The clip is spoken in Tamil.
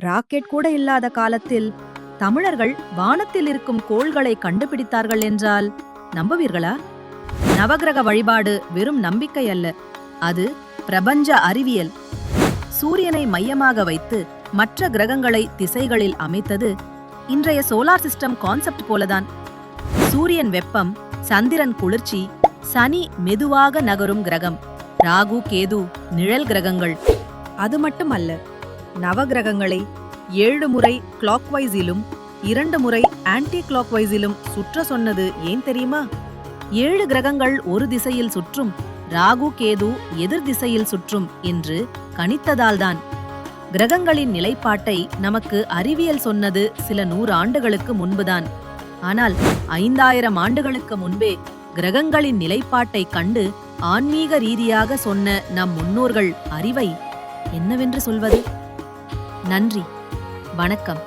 ராக்கெட் கூட இல்லாத காலத்தில் தமிழர்கள் வானத்தில் இருக்கும் கோள்களை கண்டுபிடித்தார்கள் என்றால் நம்புவீர்களா? நவகிரக வழிபாடு வெறும் நம்பிக்கை அல்ல, அது பிரபஞ்ச அறிவியல். சூரியனை மையமாக வைத்து மற்ற கிரகங்களை திசைகளில் அமைத்தது இன்றைய சோலார் சிஸ்டம் கான்செப்ட் போலதான். சூரியன் வெப்பம், சந்திரன் குளிர்ச்சி, சனி மெதுவாக நகரும் கிரகம், ராகு கேது நிழல் கிரகங்கள். அது மட்டுமல்ல, நவகிரகங்களை 7 முறை கிளாக்வைஸிலும் 2 முறை ஆன்டி கிளாக்வைஸிலும் சுற்ற சொன்னது ஏன் தெரியுமா? 7 கிரகங்கள் ஒரு திசையில் சுற்றும், ராகு கேது எதிர் திசையில் சுற்றும் என்று கணித்ததால்தான். கிரகங்களின் நிலைப்பாட்டை நமக்கு அறிவியல் சொன்னது சில 100 ஆண்டுகளுக்கு முன்புதான். ஆனால் 5000 ஆண்டுகளுக்கு முன்பே கிரகங்களின் நிலைப்பாட்டை கண்டு ஆன்மீக ரீதியாக சொன்ன நம் முன்னோர்கள் அறிவை என்னவென்று சொல்வது? நன்றி, வணக்கம்.